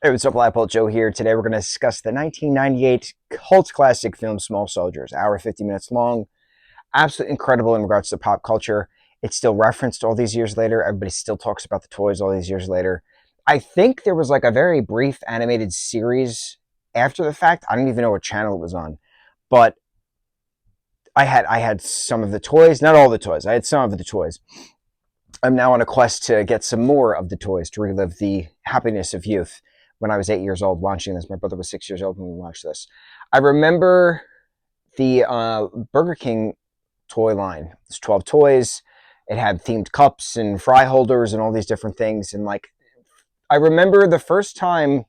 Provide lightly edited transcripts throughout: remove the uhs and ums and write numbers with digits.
Hey, what's up, lightboltjoe here. Today we're going to discuss the 1998 cult classic film Small Soldiers. Hour 50 minutes long. Absolutely incredible in regards to pop culture. It's still referenced all these years later. Everybody still talks about the toys all these years later. I think there was like a very brief animated series after the fact. I don't even know what channel it was on. But I had some of the toys, not all the toys. I had some of the toys. I'm now on a quest to get some more of the toys to relive the happiness of youth when I was 8 years old watching this. My brother was 6 years old when we watched this. I remember the Burger King toy line. It's 12 toys. It had themed cups and fry holders and all these different things. And like, I remember the first time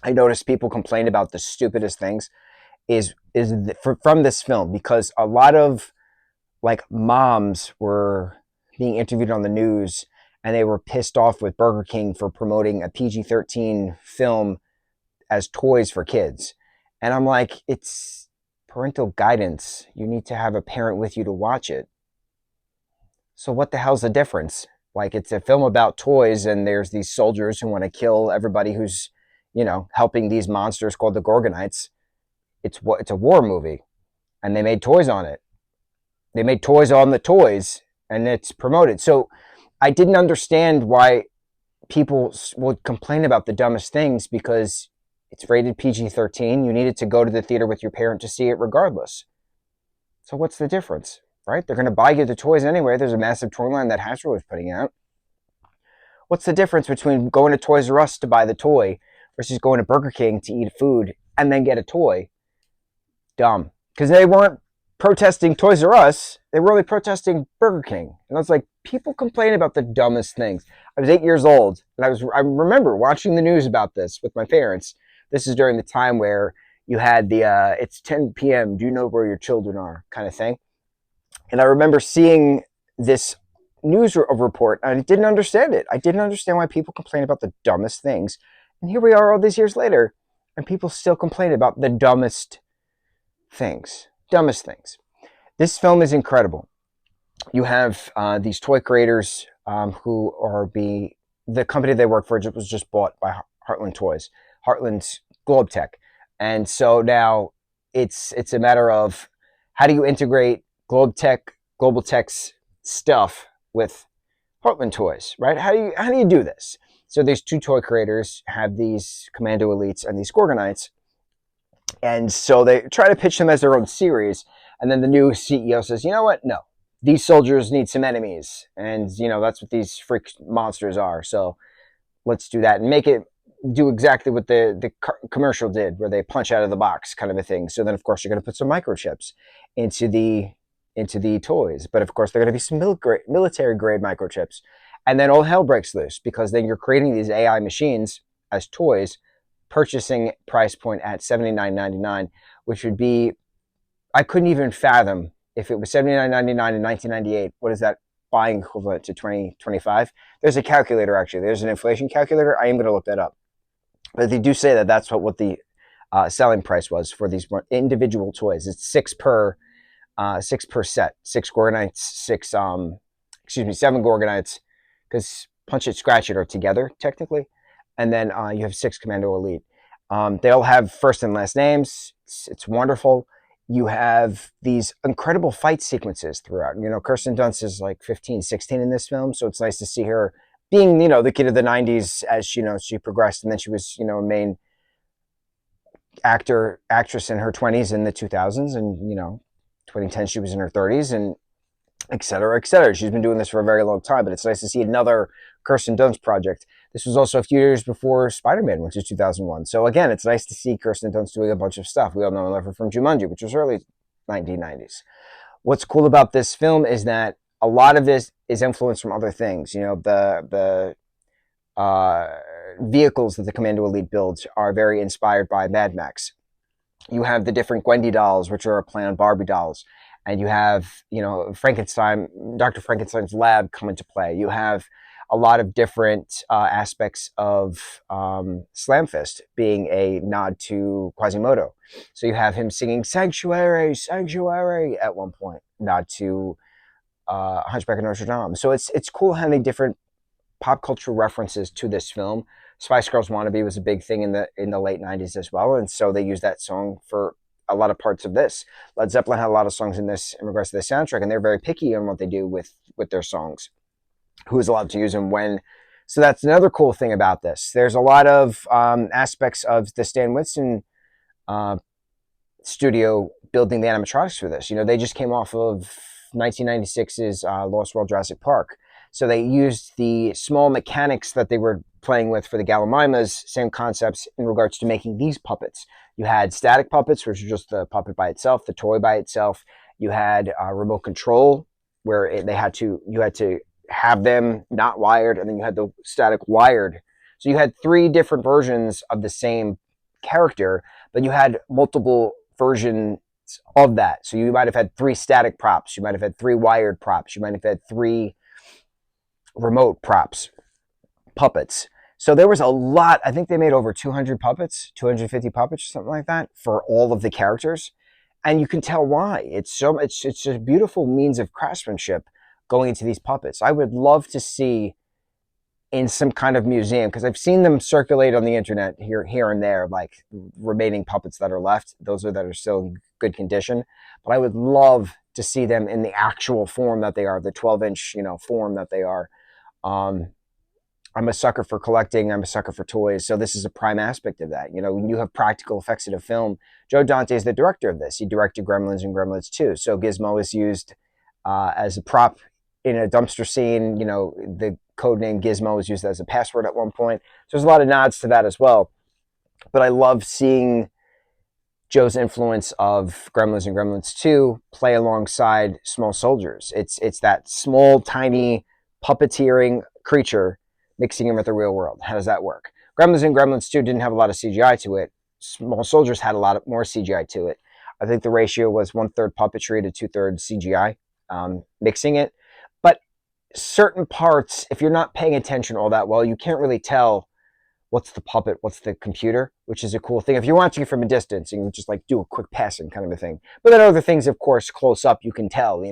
I noticed people complain about the stupidest things from this film, because a lot of like moms were being interviewed on the news and they were pissed off with Burger King for promoting a PG-13 film as toys for kids. And I'm like, it's parental guidance. You need to have a parent with you to watch it. So what the hell's the difference? Like, it's a film about toys and there's these soldiers who want to kill everybody who's, helping these monsters called the Gorgonites. It's a war movie and they made toys on it. They made toys on the toys and it's promoted. So I didn't understand why people would complain about the dumbest things, because it's rated PG-13. You needed to go to the theater with your parent to see it regardless. So what's the difference, right? They're going to buy you the toys anyway. There's a massive toy line that Hasbro is putting out. What's the difference between going to Toys R Us to buy the toy versus going to Burger King to eat food and then get a toy? Dumb. Because they weren't protesting Toys R Us, they were really protesting Burger King. And I was like, people complain about the dumbest things. I was 8 years old, and I remember watching the news about this with my parents. This is during the time where you had the it's 10 p.m. Do you know where your children are kind of thing. And I remember seeing this news report, and I didn't understand it. I didn't understand why people complain about the dumbest things. And here we are all these years later, and people still complain about the dumbest things. Dumbest things. This film is incredible. You have these toy creators who are the company they work for was just bought by Heartland Toys, Heartland's Globe Tech, and so now it's a matter of how do you integrate Global Tech's stuff with Heartland Toys, right? How do you do this? So these two toy creators have these Commando Elites and these Gorgonites, and so they try to pitch them as their own series. And then the new CEO says, you know what? No, these soldiers need some enemies. And, that's what these freak monsters are. So let's do that and make it do exactly what the commercial did, where they punch out of the box kind of a thing. So then, of course, you're going to put some microchips into the toys. But, of course, they're going to be some military-grade microchips. And then all hell breaks loose, because then you're creating these AI machines as toys, purchasing price point at $79.99, which would be, I couldn't even fathom if it was $79.99 in 1998. What is that buying equivalent to 2025? There's a calculator, actually. There's an inflation calculator. I am going to look that up. But they do say that that's what the selling price was for these individual toys. It's six per set. Six Gorgonites, seven Gorgonites, because Punch It, Scratch It are together, technically. And then you have six Commando Elite. They all have first and last names. It's wonderful. You have these incredible fight sequences throughout. Kirsten Dunst is like 15, 16 in this film, so it's nice to see her being, the kid of the 90s as she progressed, and then she was, a main actress in her 20s in the 2000s, and 2010 she was in her 30s, and et cetera, et cetera. She's been doing this for a very long time, but it's nice to see another Kirsten Dunst project. This was also a few years before Spider-Man, which is 2001. So again, it's nice to see Kirsten Dunst doing a bunch of stuff. We all know and love her from Jumanji, which was early 1990s. What's cool about this film is that a lot of this is influenced from other things. The vehicles that the Commando Elite builds are very inspired by Mad Max. You have the different Gwendy dolls, which are a play on Barbie dolls. And you have, Frankenstein, Dr. Frankenstein's lab come into play. You have a lot of different aspects of Slam Fist being a nod to Quasimodo. So you have him singing Sanctuary, Sanctuary at one point, nod to Hunchback of Notre Dame. So it's cool having different pop culture references to this film, Spice Girls "Wannabe" was a big thing in the late '90s as well, and so they used that song for a lot of parts of this. Led Zeppelin had a lot of songs in this in regards to the soundtrack, and they're very picky on what they do with their songs, who is allowed to use them when. So that's another cool thing about this. There's a lot of aspects of the Stan Winston uh, studio building the animatronics for this. You know, they just came off of 1996's Lost World Jurassic Park. So they used the small mechanics that they were playing with for the Gallimimas, same concepts in regards to making these puppets. You had static puppets, which were just the puppet by itself, the toy by itself. You had remote control, where you had to have them not wired, and then you had the static wired. So you had three different versions of the same character, but you had multiple versions of that. So you might have had three static props, you might have had three wired props, you might have had three remote props, puppets. So there was a lot. I think they made over 200 puppets, 250 puppets, or something like that, for all of the characters. And you can tell why. It's a beautiful means of craftsmanship going into these puppets. I would love to see in some kind of museum, because I've seen them circulate on the internet here and there, like remaining puppets that are left. Those that are still in good condition. But I would love to see them in the actual form that they are, the 12-inch form that they are. I'm a sucker for collecting. I'm a sucker for toys. So this is a prime aspect of that. When you have practical effects in a film, Joe Dante is the director of this. He directed Gremlins and Gremlins 2. So Gizmo is used as a prop in a dumpster scene. The code name Gizmo was used as a password at one point. So there's a lot of nods to that as well. But I love seeing Joe's influence of Gremlins and Gremlins 2 play alongside Small Soldiers. It's that small, tiny puppeteering creature mixing in with the real world. How does that work? Gremlins and Gremlins 2 didn't have a lot of CGI to it. Small Soldiers had a lot more CGI to it. I think the ratio was 1/3 puppetry to 2/3 CGI, mixing it. But certain parts, if you're not paying attention all that well, you can't really tell what's the puppet, what's the computer, which is a cool thing. If you're watching it from a distance, you can just like do a quick passing kind of a thing. But then other things, of course, close up, you can tell,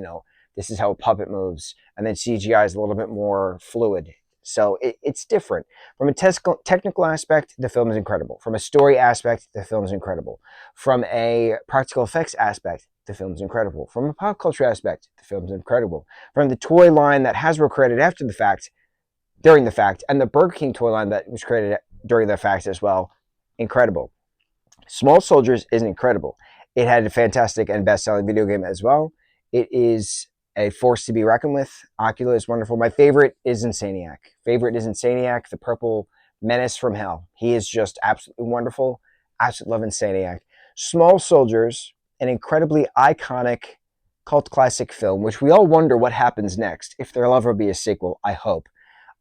this is how a puppet moves. And then CGI is a little bit more fluid. So it's different. From a technical aspect, the film is incredible. From a story aspect, the film is incredible. From a practical effects aspect, the film is incredible. From a pop culture aspect, the film is incredible. From the toy line that Hasbro created after the fact, during the fact, and the Burger King toy line that was created during the fact as well, incredible. Small Soldiers is incredible. It had a fantastic and best-selling video game as well. It is a force to be reckoned with. Ocula is wonderful. My favorite is Insaniac. The purple menace from hell. He is just absolutely wonderful. Absolutely love Insaniac. Small Soldiers, an incredibly iconic cult classic film, which we all wonder what happens next. If there'll ever be a sequel, I hope.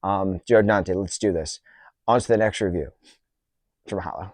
Joe Dante, let's do this. On to the next review. Mahalo.